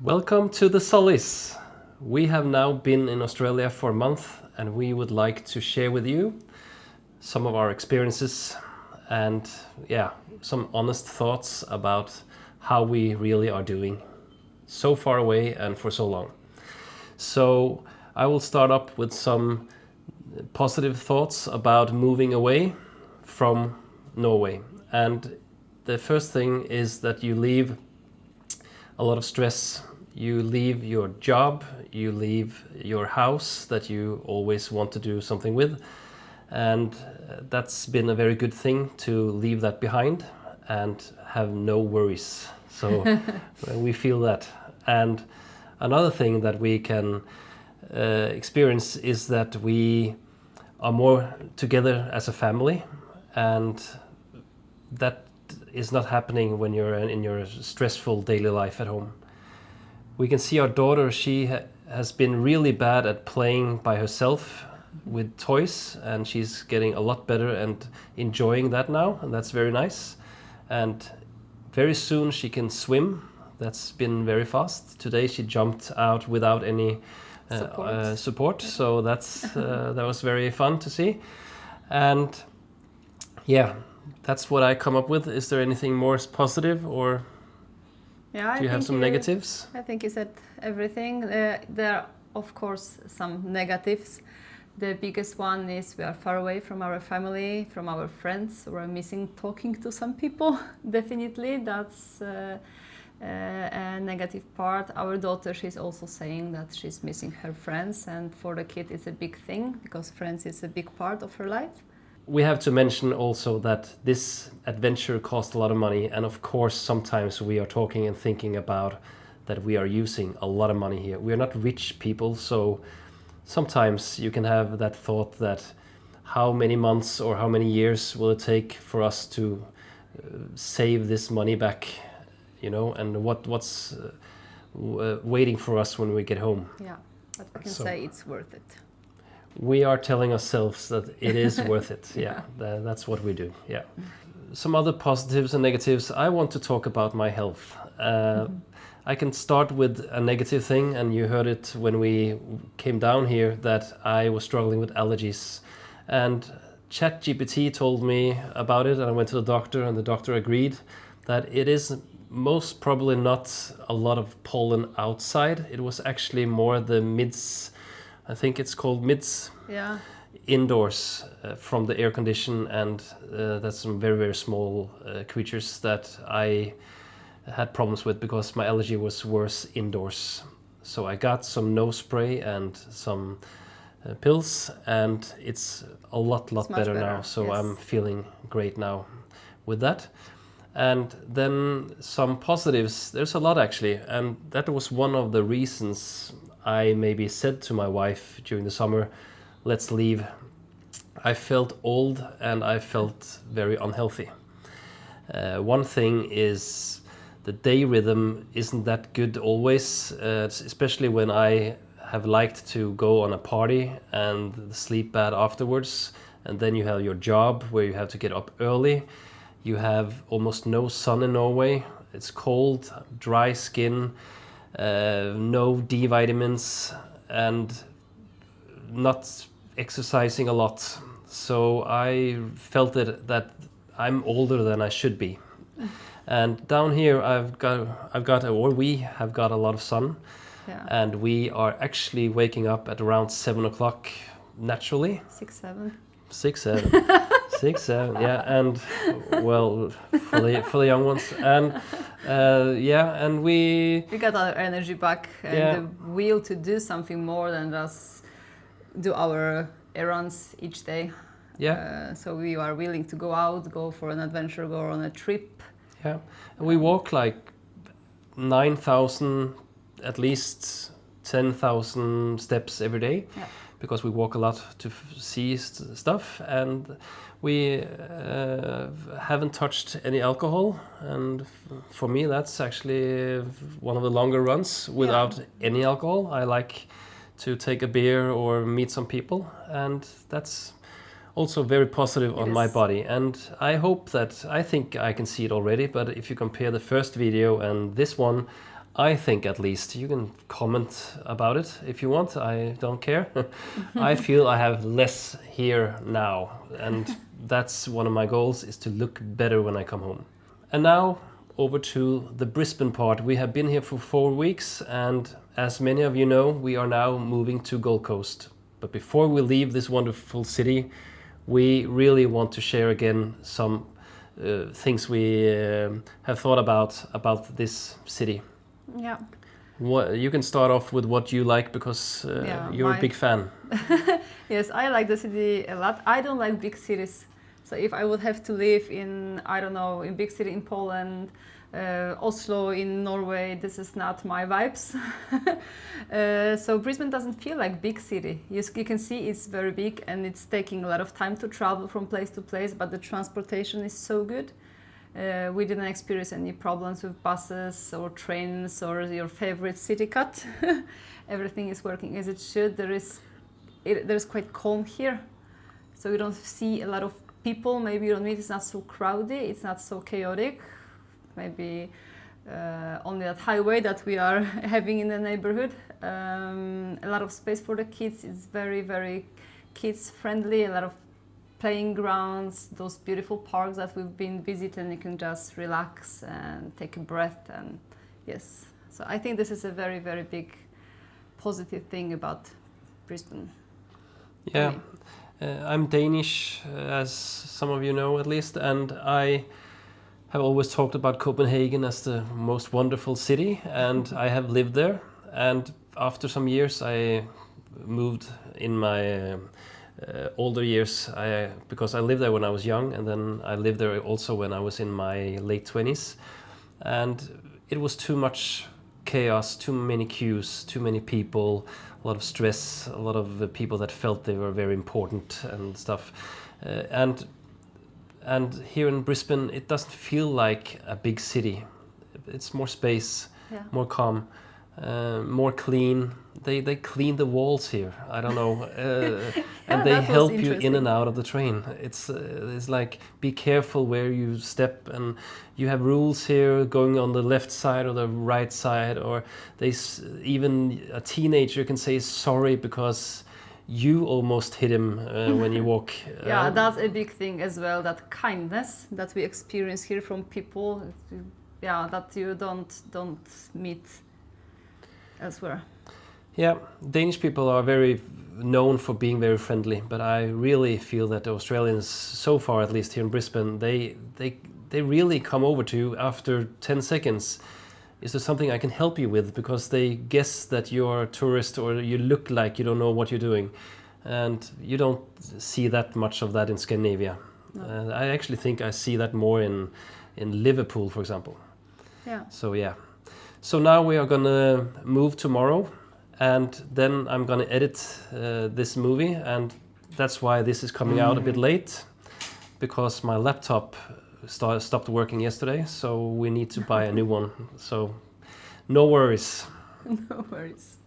Welcome to the Solis. We have now been in Australia for a month and we would like to share with you some of our experiences and some honest thoughts about how we really are doing so far away and for so long. So I will start up with some positive thoughts about moving away from Norway. And the first thing is that you leave a lot of stress. You leave your job, you leave your house that you always want to do something with, and that's been a very good thing to leave that behind and have no worries. So we feel that. And another thing that we can experience is that we are more together as a family, and that is not happening when you're in your stressful daily life at home. We can see our daughter, she has been really bad at playing by herself with toys, and she's getting a lot better and enjoying that now, and that's very nice. And very soon she can swim. That's been very fast. Today she jumped out without any support. So that's that was very fun to see. And yeah, that's what I come up with. Is there anything more positive, or do you have some negatives? I think you said everything. There are, of course, some negatives. The biggest one is we are far away from our family, from our friends. We're missing talking to some people. Definitely, that's a negative part. Our daughter, she's also saying that she's missing her friends, and for the kid it's a big thing because friends is a big part of her life. We have to mention also that this adventure cost a lot of money, and of course sometimes we are talking and thinking about that we are using a lot of money here. We are not rich people, so sometimes you can have that thought that how many months or how many years will it take for us to save this money back, you know, and what's waiting for us when we get home. Yeah, but we can say it's worth it. We are telling ourselves that it is worth it. Yeah, that's what we do. Yeah. Some other positives and negatives. I want to talk about my health. I can start with a negative thing, and you heard it when we came down here that I was struggling with allergies. And ChatGPT told me about it, and I went to the doctor, and the doctor agreed that it is most probably not a lot of pollen outside. It was actually more the mids. I think it's called mids. Yeah. Indoors from the air condition, and that's some very, very small creatures that I had problems with because my allergy was worse indoors. So I got some nose spray and some pills, and it's a lot better now. So yes. I'm feeling great now with that. And then some positives. There's a lot actually, and that was one of the reasons I maybe said to my wife during the summer, let's leave. I felt old and I felt very unhealthy. One thing is the day rhythm isn't that good always, especially when I have liked to go on a party and sleep bad afterwards. And then you have your job where you have to get up early. You have almost no sun in Norway. It's cold, dry skin. No D vitamins, and not exercising a lot. So I felt that I'm older than I should be. And down here we have got a lot of sun. Yeah. And we are actually waking up at around 7 o'clock naturally. 6, 7. 6, 7. 6, 7, yeah, and well, for the young ones, and and we got our energy back and the will to do something more than just do our errands each day. Yeah. So we are willing to go out, go for an adventure, go on a trip. Yeah, and we walk like 9,000, at least 10,000 steps every day. Yeah. Because we walk a lot to see stuff, and we haven't touched any alcohol, and for me that's actually one of the longer runs without any alcohol. I like to take a beer or meet some people, and that's also very positive on my body. And I think I can see it already, but if you compare the first video and this one, I think at least, you can comment about it if you want, I don't care. I feel I have less here now, and that's one of my goals, is to look better when I come home. And now over to the Brisbane part. We have been here for 4 weeks, and as many of you know, we are now moving to Gold Coast. But before we leave this wonderful city, we really want to share again some things we have thought about this city. Yeah. You can start off with what you like, because you're a big fan. Yes, I like the city a lot. I don't like big cities. So if I would have to live in, I don't know, in big city in Poland, Oslo in Norway, this is not my vibes. So Brisbane doesn't feel like big city. You can see it's very big and it's taking a lot of time to travel from place to place, but the transportation is so good. We didn't experience any problems with buses or trains or your favorite city cut. Everything is working as it should. There's quite calm here. So you don't see a lot of people. Maybe you don't meet, it's not so crowded, it's not so chaotic. Maybe only that highway that we are having in the neighborhood. A lot of space for the kids. It's very, very kids friendly. A lot of playing grounds, those beautiful parks that we've been visiting. You can just relax and take a breath. And yes, so I think this is a very, very big positive thing about Brisbane. Yeah, I'm Danish, as some of you know at least, and I have always talked about Copenhagen as the most wonderful city, and I have lived there. And after some years, I moved in my older years, because I lived there when I was young, and then I lived there also when I was in my late 20s. And it was too much chaos, too many queues, too many people, a lot of stress, a lot of people that felt they were very important and stuff. And here in Brisbane, it doesn't feel like a big city. It's more space, more calm, more clean. They clean the walls here. I don't know, and they help you in and out of the train. It's like, be careful where you step, and you have rules here going on the left side or the right side, or even a teenager can say sorry because you almost hit him when you walk. Yeah, that's a big thing as well, that kindness that we experience here from people, that you don't meet elsewhere. Yeah, Danish people are very known for being very friendly, but I really feel that the Australians, so far at least here in Brisbane, they really come over to you after 10 seconds. Is there something I can help you with? Because they guess that you're a tourist, or you look like you don't know what you're doing. And you don't see that much of that in Scandinavia. No. I actually think I see that more in Liverpool, for example. Yeah. So now we are gonna move tomorrow, and then I'm gonna edit this movie, and that's why this is coming out a bit late, because my laptop stopped working yesterday, so we need to buy a new one. So no worries. No worries.